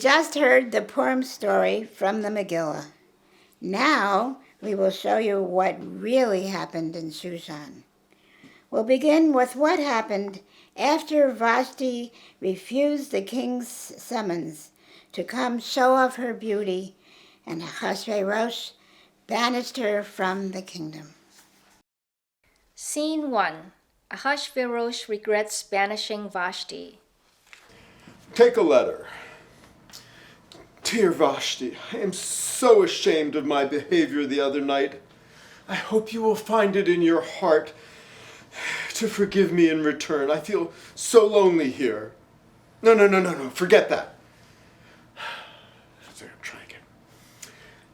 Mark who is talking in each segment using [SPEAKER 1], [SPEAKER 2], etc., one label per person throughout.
[SPEAKER 1] just heard the Purim story from the Megillah. Now we will show you what really happened in Shushan. We'll begin with what happened after Vashti refused the king's summons to come show off her beauty, and Ahasuerus banished her from the kingdom.
[SPEAKER 2] Scene 1. Ahasuerus regrets banishing Vashti.
[SPEAKER 3] Take a letter. Dear Vashti, I am so ashamed of my behavior the other night. I hope you will find it in your heart to forgive me in return. I feel so lonely here. No, forget that. Try again.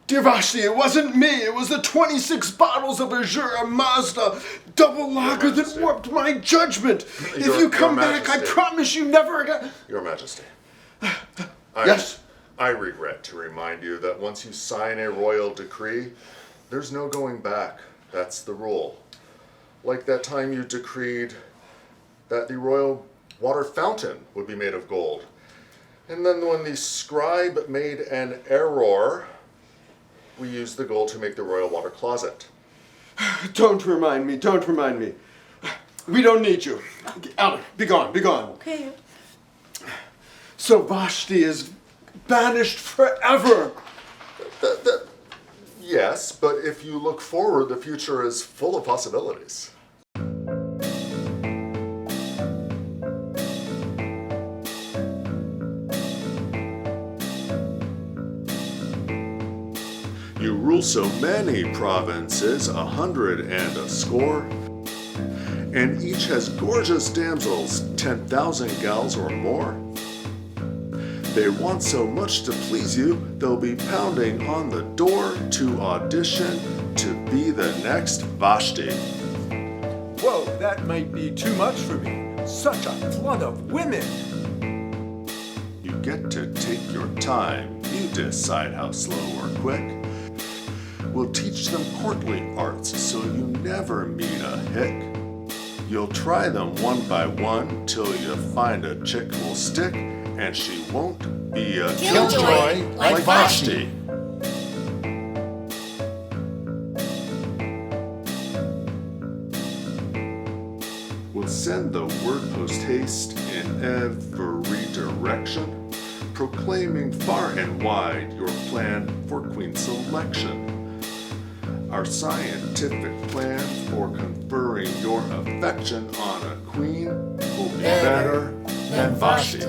[SPEAKER 3] Dear Vashti, it wasn't me. It was the 26 bottles of Azure Mazda double lager that warped my judgment. If you come back, I promise you never again.
[SPEAKER 4] Your Majesty.
[SPEAKER 3] Yes?
[SPEAKER 4] I regret to remind you that once you sign a royal decree, there's no going back. That's the rule. Like that time you decreed that the royal water fountain would be made of gold. And then when the scribe made an error, we used the gold to make the royal water closet.
[SPEAKER 3] Don't remind me. We don't need you. Out, be gone.
[SPEAKER 1] Okay.
[SPEAKER 3] So Vashti is banished forever.
[SPEAKER 4] Yes, but if you look forward, the future is full of possibilities. You rule so many provinces, 100 and each has gorgeous damsels, 10,000 gals or more. They want so much to please you, they'll be pounding on the door to audition to be the next Vashti.
[SPEAKER 5] Whoa, that might be too much for me. Such a flood of women.
[SPEAKER 4] You get to take your time. You decide how slow or quick. We'll teach them courtly arts so you never meet a hick. You'll try them one by one till you find a chick who'll stick, and she won't be a killjoy like Vashti. We'll send the word post haste in every direction, proclaiming far and wide your plan for queen selection. Our scientific plan for conferring your affection on a queen will be better than Vashti.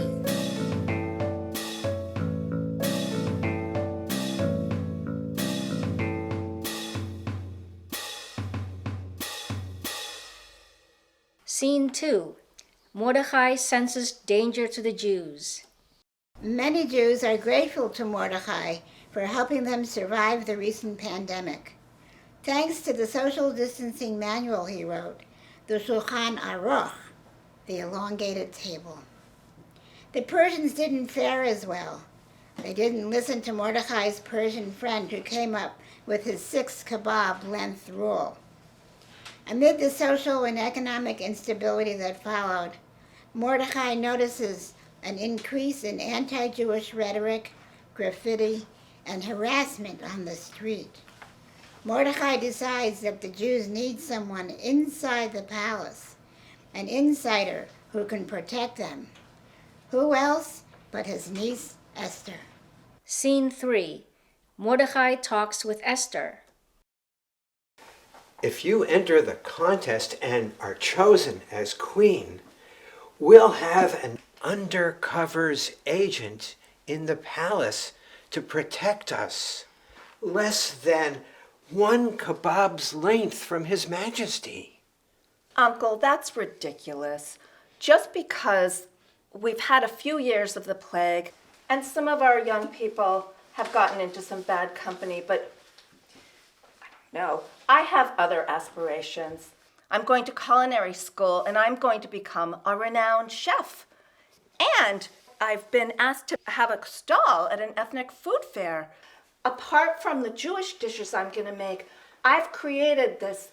[SPEAKER 2] Scene 2. Mordecai senses danger to the Jews.
[SPEAKER 1] Many Jews are grateful to Mordecai for helping them survive the recent pandemic. Thanks to the social distancing manual he wrote, the Shulchan Aruch, the elongated table. The Persians didn't fare as well. They didn't listen to Mordecai's Persian friend who came up with his 6 kebab length rule. Amid the social and economic instability that followed, Mordecai notices an increase in anti-Jewish rhetoric, graffiti, and harassment on the street. Mordecai decides that the Jews need someone inside the palace, an insider who can protect them. Who else but his niece Esther?
[SPEAKER 2] Scene 3. Mordecai talks with Esther.
[SPEAKER 6] If you enter the contest and are chosen as queen, we'll have an undercovers agent in the palace to protect us, less than 1 kebab's length from His Majesty.
[SPEAKER 7] Uncle, that's ridiculous. Just because we've had a few years of the plague and some of our young people have gotten into some bad company, but no, I have other aspirations. I'm going to culinary school and I'm going to become a renowned chef. And I've been asked to have a stall at an ethnic food fair. Apart from the Jewish dishes I'm going to make, I've created this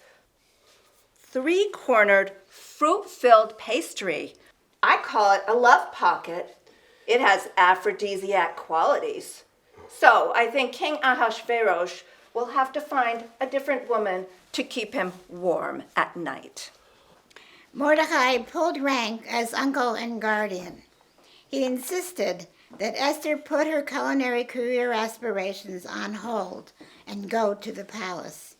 [SPEAKER 7] 3-cornered, fruit-filled pastry. I call it a love pocket. It has aphrodisiac qualities. So I think King Ahasuerus will have to find a different woman to keep him warm at night.
[SPEAKER 1] Mordecai pulled rank as uncle and guardian. He insisted that Esther put her culinary career aspirations on hold and go to the palace.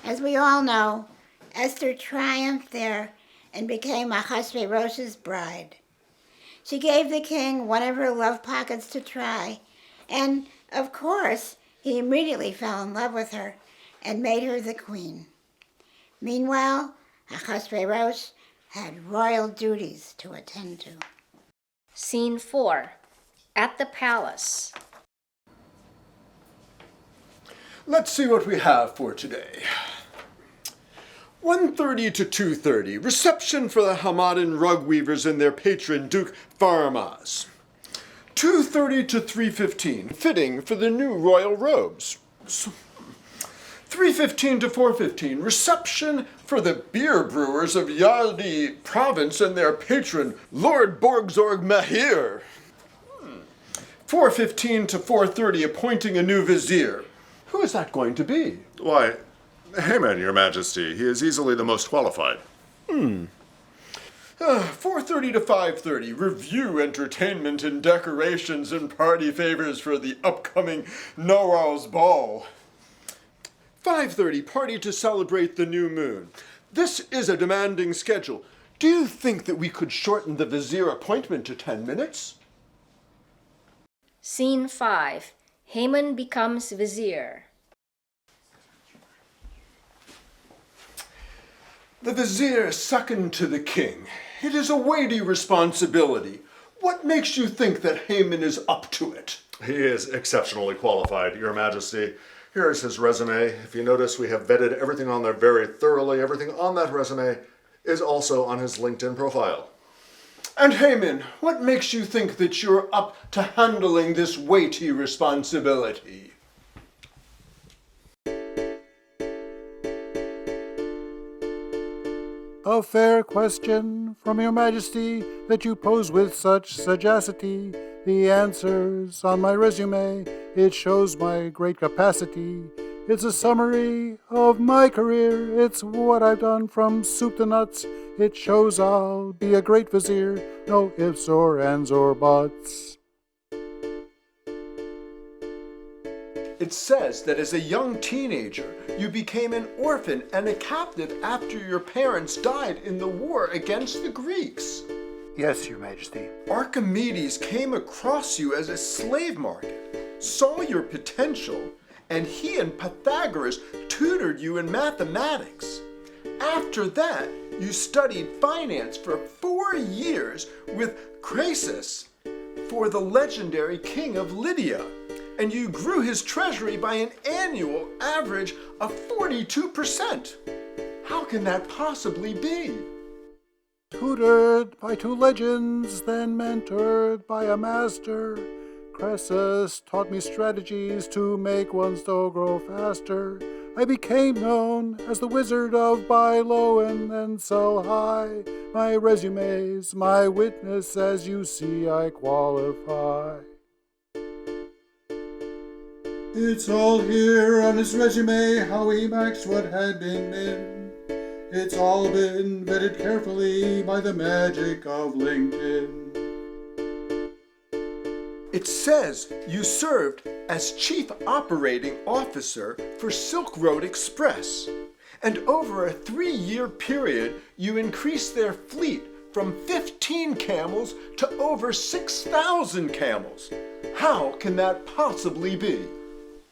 [SPEAKER 1] As we all know, Esther triumphed there and became Ahasuerus' bride. She gave the king one of her love pockets to try, and, of course, he immediately fell in love with her and made her the queen. Meanwhile, Ahasuerus had royal duties to attend to.
[SPEAKER 2] Scene 4. At the palace.
[SPEAKER 3] Let's see what we have for today. 1:30 to 2:30, reception for the Hamadan rug weavers and their patron Duke Pharmas. 2:30 to 3:15, fitting for the new royal robes. 3:15 to 4:15, reception for the beer brewers of Yadi province and their patron Lord Borgzorg Mahir. 4:15 to 4:30, appointing a new vizier. Who is that going to be?
[SPEAKER 4] Why, Haman, your majesty, he is easily the most qualified.
[SPEAKER 3] 4:30 to 5:30, review entertainment and decorations and party favors for the upcoming Noel's ball. 5:30, party to celebrate the new moon. This is a demanding schedule. Do you think that we could shorten the vizier appointment to 10 minutes?
[SPEAKER 2] Scene 5. Haman becomes vizier.
[SPEAKER 3] The vizier second to the king. It is a weighty responsibility. What makes you think that Haman is up to it?
[SPEAKER 4] He is exceptionally qualified, your majesty. Here is his resume. If you notice, we have vetted everything on there very thoroughly. Everything on that resume is also on his LinkedIn profile.
[SPEAKER 3] And Haman, what makes you think that you're up to handling this weighty responsibility?
[SPEAKER 8] A fair question from your majesty that you pose with such sagacity. The answers on my resume, it shows my great capacity. It's a summary of my career, it's what I've done from soup to nuts. It shows I'll be a great vizier, no ifs or ands or buts.
[SPEAKER 3] It says that as a young teenager, you became an orphan and a captive after your parents died in the war against the Greeks.
[SPEAKER 8] Yes, your majesty.
[SPEAKER 3] Archimedes came across you as a slave market, saw your potential, and he and Pythagoras tutored you in mathematics. After that, you studied finance for 4 years with Croesus for the legendary king of Lydia, and you grew his treasury by an annual average of 42%. How can that possibly be?
[SPEAKER 8] Tutored by 2 legends, then mentored by a master. Croesus taught me strategies to make one's dough grow faster. I became known as the Wizard of buy low and then sell high. My resume's my witness, as you see I qualify. It's all here on his resume, how he matched what had been in. It's all been vetted carefully by the magic of LinkedIn.
[SPEAKER 3] It says you served as Chief Operating Officer for Silk Road Express, and over a 3-year period you increased their fleet from 15 camels to over 6,000 camels. How can that possibly be?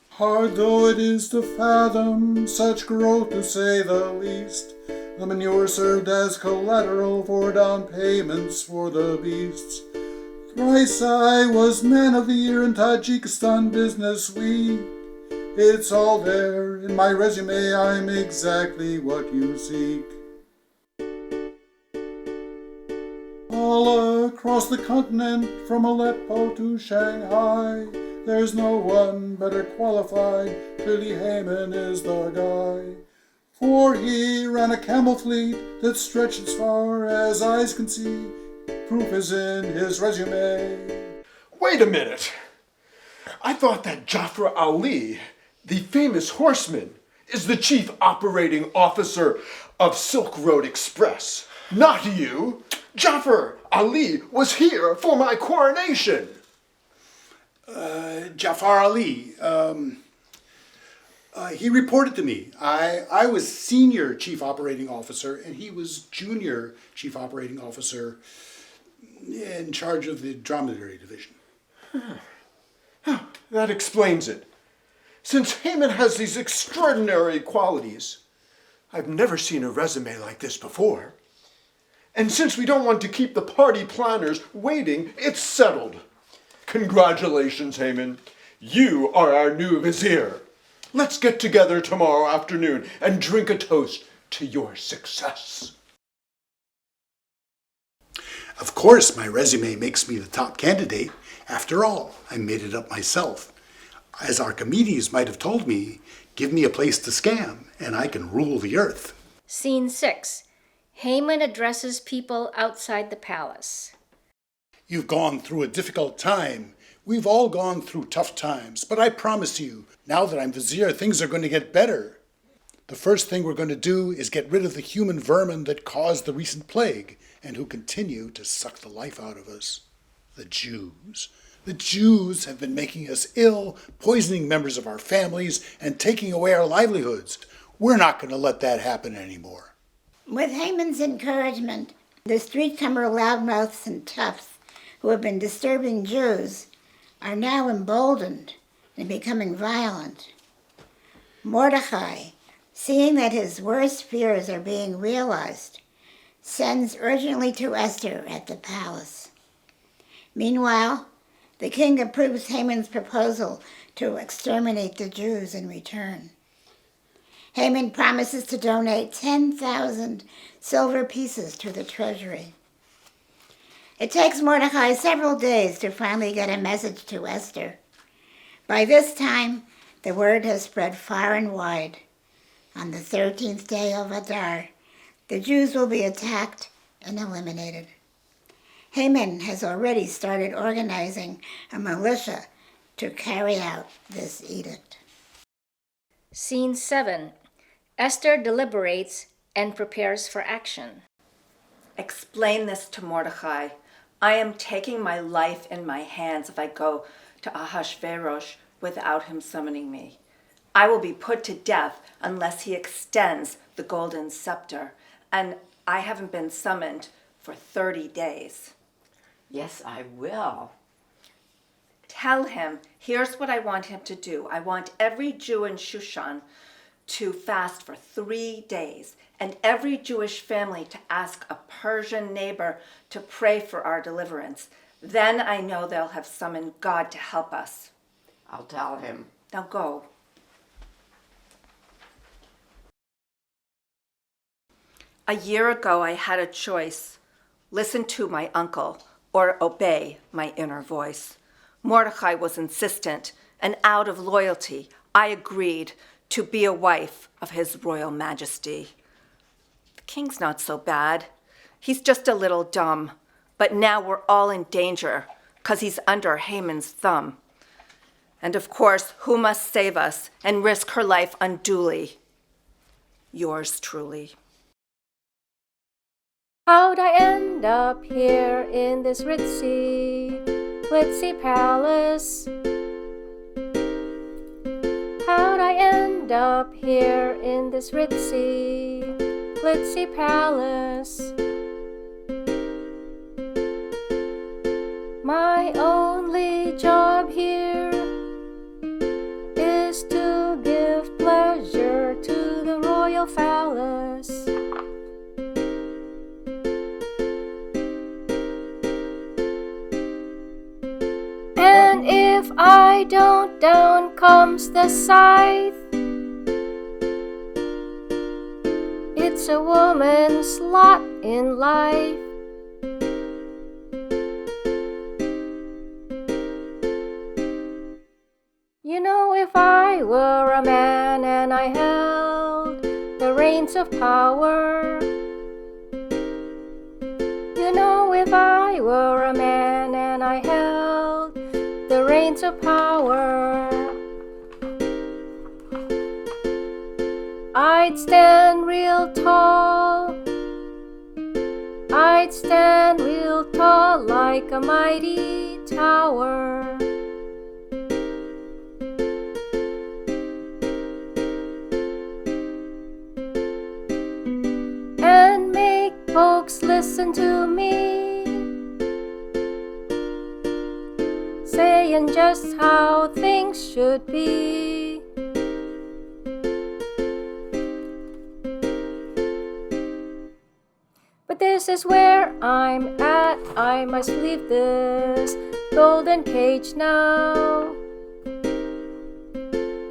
[SPEAKER 8] Hard though it is to fathom such growth, to say the least, the manure served as collateral for down payments for the beasts. Thrice I was Man of the Year in Tajikistan Business Week. It's all there in my resume, I'm exactly what you seek. All across the continent, from Aleppo to Shanghai, there's no one better qualified, clearly Haman is the guy. For he ran a camel fleet that stretched as far as eyes can see. Proof is in his resume.
[SPEAKER 3] Wait a minute. I thought that Jafar Ali, the famous horseman, is the chief operating officer of Silk Road Express. Not you. Jafar Ali was here for my coronation.
[SPEAKER 8] Jafar Ali, he reported to me. I was senior chief operating officer and he was junior chief operating officer in charge of the dromedary division.
[SPEAKER 3] That explains it. Since Haman has these extraordinary qualities, I've never seen a resume like this before. And since we don't want to keep the party planners waiting, it's settled. Congratulations, Haman. You are our new vizier. Let's get together tomorrow afternoon and drink a toast to your success.
[SPEAKER 8] Of course, my resume makes me the top candidate. After all, I made it up myself. As Archimedes might have told me, give me a place to scam and I can rule the earth.
[SPEAKER 2] Scene 6. Haman addresses people outside the palace.
[SPEAKER 8] You've gone through a difficult time. We've all gone through tough times, but I promise you, now that I'm vizier, things are going to get better. The first thing we're going to do is get rid of the human vermin that caused the recent plague and who continue to suck the life out of us. The Jews. The Jews have been making us ill, poisoning members of our families, and taking away our livelihoods. We're not going to let that happen anymore.
[SPEAKER 1] With Haman's encouragement, the street-comer loudmouths and toughs who have been disturbing Jews are now emboldened and becoming violent. Mordecai, seeing that his worst fears are being realized, sends urgently to Esther at the palace. Meanwhile, the king approves Haman's proposal to exterminate the Jews in return. Haman promises to donate 10,000 silver pieces to the treasury. It takes Mordecai several days to finally get a message to Esther. By this time, the word has spread far and wide. On the 13th day of Adar, the Jews will be attacked and eliminated. Haman has already started organizing a militia to carry out this edict.
[SPEAKER 2] Scene 7. Esther deliberates and prepares for action.
[SPEAKER 7] Explain this to Mordecai. I am taking my life in my hands if I go to Ahasuerus without him summoning me. I will be put to death unless he extends the golden scepter, and I haven't been summoned for 30 days.
[SPEAKER 9] Yes, I will.
[SPEAKER 7] Tell him, here's what I want him to do. I want every Jew in Shushan to fast for 3 days, and every Jewish family to ask a Persian neighbor to pray for our deliverance. Then I know they'll have summoned God to help us.
[SPEAKER 9] I'll tell him.
[SPEAKER 7] Now go. A year ago, I had a choice. Listen to my uncle or obey my inner voice. Mordecai was insistent, and out of loyalty, I agreed to be a wife of His Royal Majesty. The king's not so bad. He's just a little dumb, but now we're all in danger because he's under Haman's thumb. And of course, who must save us and risk her life unduly? Yours truly.
[SPEAKER 2] How'd I end up here in this ritzy palace? How'd I end up here in this ritzy palace? My only job here is to give pleasure to the royal phallus. And if I don't, down comes the scythe. It's a woman's lot in life. You know, if I were a man and I held the reins of power. You know, if I were a man and I held reigns of power. I'd stand real tall. I'd stand real tall like a mighty tower. And make folks listen to me, saying just how things should be. But this is where I'm at. I must leave this golden cage now.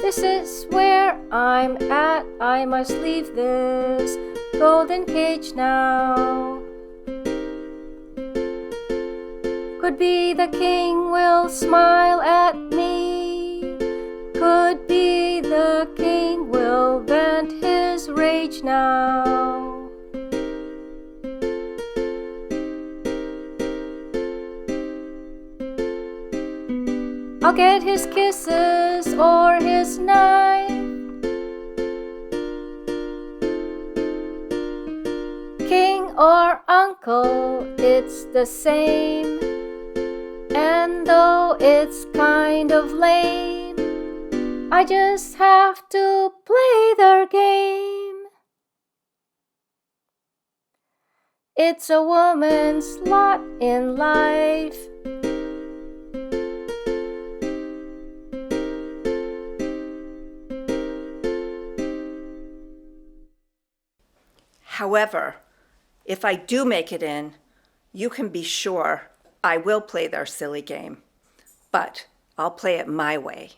[SPEAKER 2] This is where I'm at. I must leave this golden cage now. Could be the king will smile at me. Could be the king will vent his rage now. I'll get his kisses or his knife. King or uncle, it's the same. And though it's kind of lame, I just have to play their game. It's a woman's lot in life.
[SPEAKER 7] However, if I do make it in, you can be sure I will play their silly game. But I'll play it my way.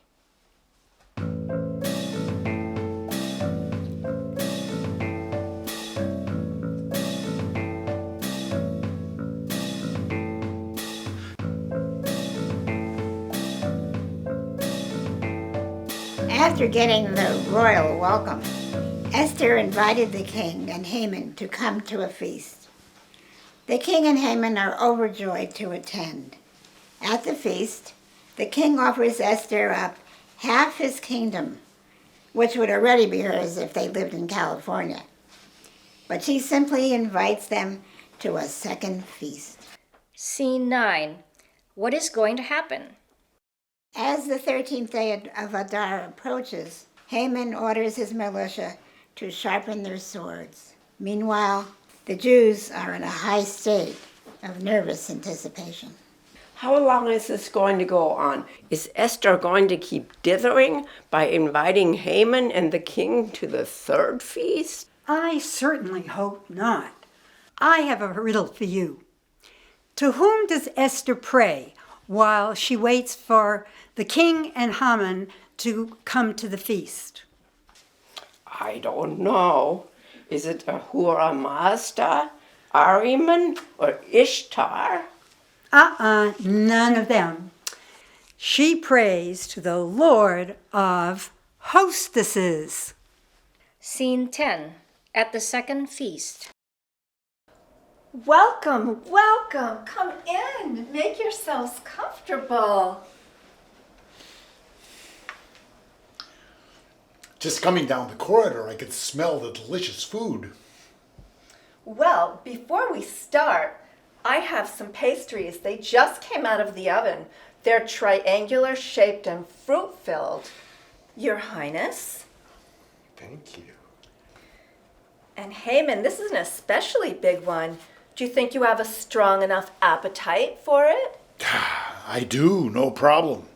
[SPEAKER 1] After getting the royal welcome, Esther invited the king and Haman to come to a feast. The king and Haman are overjoyed to attend. At the feast, the king offers Esther up half his kingdom, which would already be hers if they lived in California. But she simply invites them to a second feast.
[SPEAKER 2] Scene 9. What is going to happen?
[SPEAKER 1] As the 13th day of Adar approaches, Haman orders his militia to sharpen their swords. Meanwhile, the Jews are in a high state of nervous anticipation.
[SPEAKER 9] How long is this going to go on? Is Esther going to keep dithering by inviting Haman and the king to the third feast?
[SPEAKER 10] I certainly hope not. I have a riddle for you. To whom does Esther pray while she waits for the king and Haman to come to the feast?
[SPEAKER 9] I don't know. Is it Ahura Mazda, Ahriman, or Ishtar?
[SPEAKER 10] None of them. She prays to the Lord of hostesses.
[SPEAKER 2] Scene 10. At the second feast.
[SPEAKER 7] Welcome, welcome. Come in. Make yourselves comfortable.
[SPEAKER 11] Just coming down the corridor, I could smell the delicious food.
[SPEAKER 7] Well, before we start, I have some pastries. They just came out of the oven. They're triangular shaped and fruit filled. Your Highness.
[SPEAKER 11] Thank you.
[SPEAKER 7] And Haman, this is an especially big one. Do you think you have a strong enough appetite for it?
[SPEAKER 11] I do, no problem.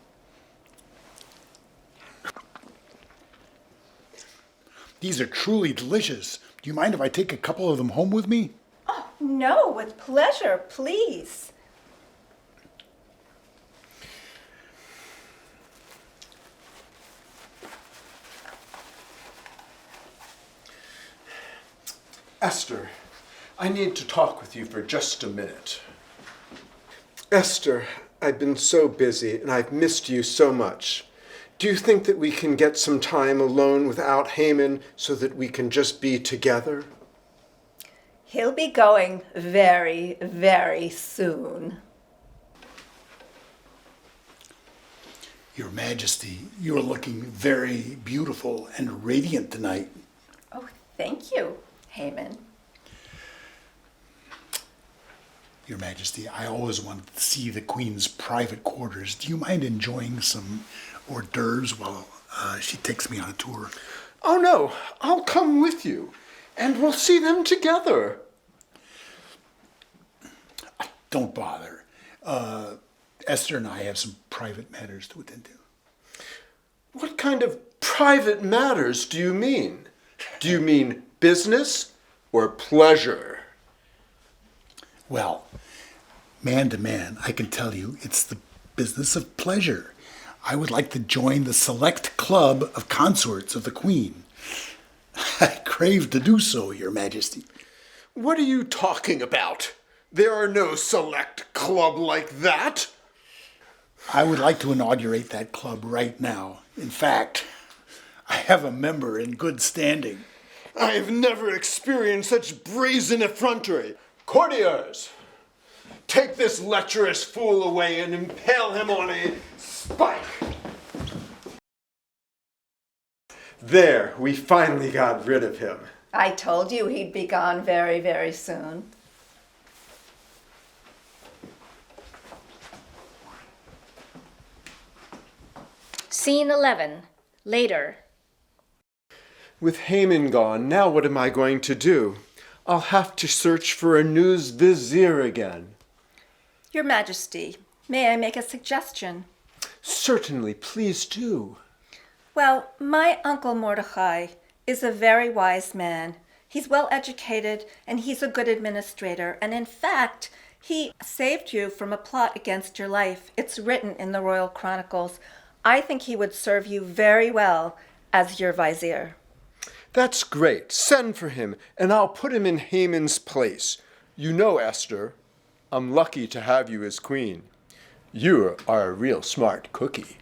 [SPEAKER 11] These are truly delicious. Do you mind if I take a couple of them home with me?
[SPEAKER 7] Oh, no, with pleasure, please.
[SPEAKER 3] Esther, I need to talk with you for just a minute. Esther, I've been so busy and I've missed you so much. Do you think that we can get some time alone without Haman so that we can just be together?
[SPEAKER 7] He'll be going very, very soon.
[SPEAKER 11] Your Majesty, you are looking very beautiful and radiant tonight.
[SPEAKER 7] Oh, thank you, Haman.
[SPEAKER 11] Your Majesty, I always wanted to see the Queen's private quarters. Do you mind enjoying some hors d'oeuvres while she takes me on a tour?
[SPEAKER 3] Oh no, I'll come with you, and we'll see them together.
[SPEAKER 11] Don't bother. Esther and I have some private matters to attend to.
[SPEAKER 3] What kind of private matters do you mean? Do you mean business or pleasure?
[SPEAKER 11] Well, man to man, I can tell you it's the business of pleasure. I would like to join the select club of consorts of the Queen. I crave to do so, Your Majesty.
[SPEAKER 3] What are you talking about? There are no select club like that.
[SPEAKER 11] I would like to inaugurate that club right now. In fact, I have a member in good standing.
[SPEAKER 3] I have never experienced such brazen effrontery. Courtiers, take this lecherous fool away and impale him on a spike. There, we finally got rid of him.
[SPEAKER 7] I told you he'd be gone very, very soon.
[SPEAKER 2] Scene 11. Later.
[SPEAKER 3] With Haman gone, now what am I going to do? I'll have to search for a news vizier again.
[SPEAKER 7] Your Majesty, may I make a suggestion?
[SPEAKER 3] Certainly, please do.
[SPEAKER 7] Well, my uncle Mordecai is a very wise man. He's well educated and he's a good administrator. And in fact, he saved you from a plot against your life. It's written in the Royal Chronicles. I think he would serve you very well as your vizier.
[SPEAKER 3] That's great. Send for him, and I'll put him in Haman's place. You know, Esther, I'm lucky to have you as queen. You are a real smart cookie.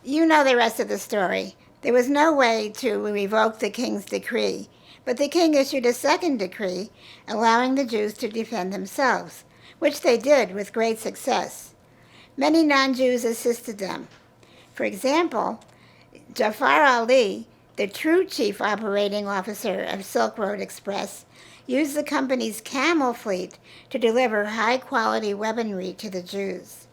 [SPEAKER 1] You know the rest of the story. There was no way to revoke the king's decree, but the king issued a second decree allowing the Jews to defend themselves, which they did with great success. Many non-Jews assisted them. For example, Jafar Ali, the true chief operating officer of Silk Road Express, used the company's camel fleet to deliver high-quality weaponry to the Jews.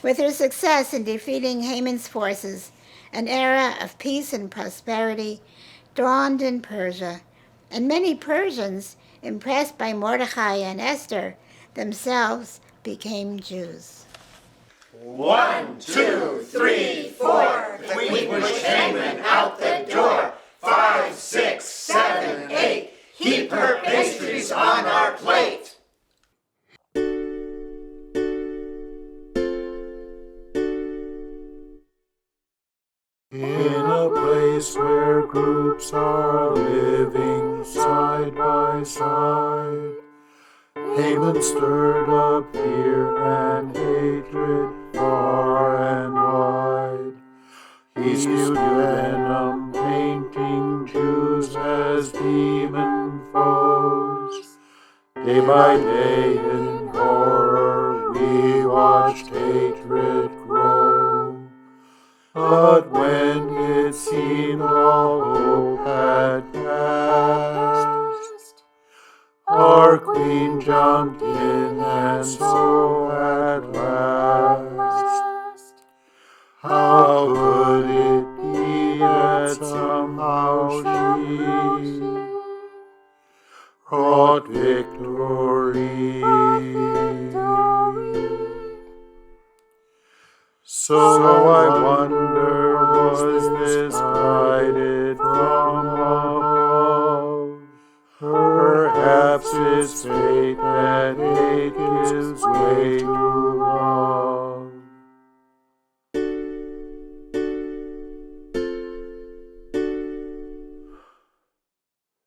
[SPEAKER 1] With her success in defeating Haman's forces, an era of peace and prosperity dawned in Persia, and many Persians, impressed by Mordecai and Esther, themselves became Jews.
[SPEAKER 12] 1, 2, 3, 4. We push Haman out the door. 5, 6, 7, 8. Heap her pastries on our plate.
[SPEAKER 8] In a place where groups are living side by side, Haman stirred up fear and hatred far and wide. He spewed venom, painting Jews as demon foes. Day by day in horror we watched hatred grow. But when it seemed all hope had passed, our queen jumped in, and so at last, how could it be that somehow she brought victory? So I wonder, was this guided from above? Perhaps it's fate that hate gives way to love.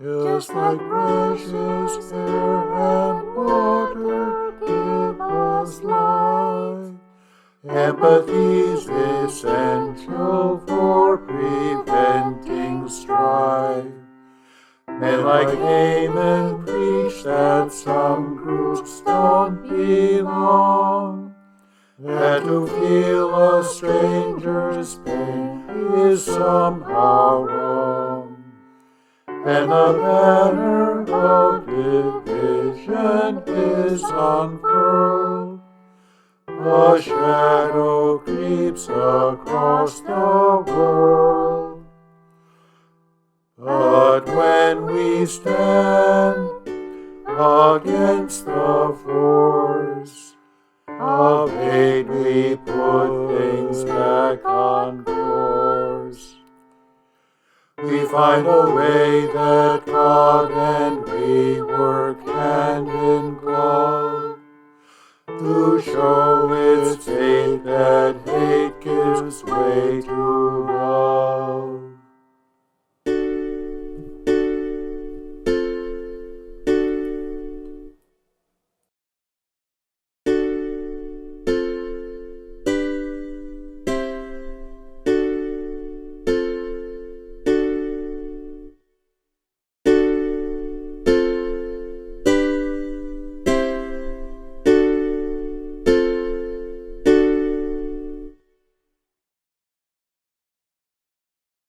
[SPEAKER 8] Just like precious air and water give us life, empathy's essential for preventing strife. Men like Haman preach that some groups don't belong, that to feel a stranger's pain is somehow wrong. Then a banner of division is unfurled. A shadow creeps across the world. But when we stand against the force of hate, we put things back on course. We find a way that God and we work hand in glove to show its fate that hate gives way to love.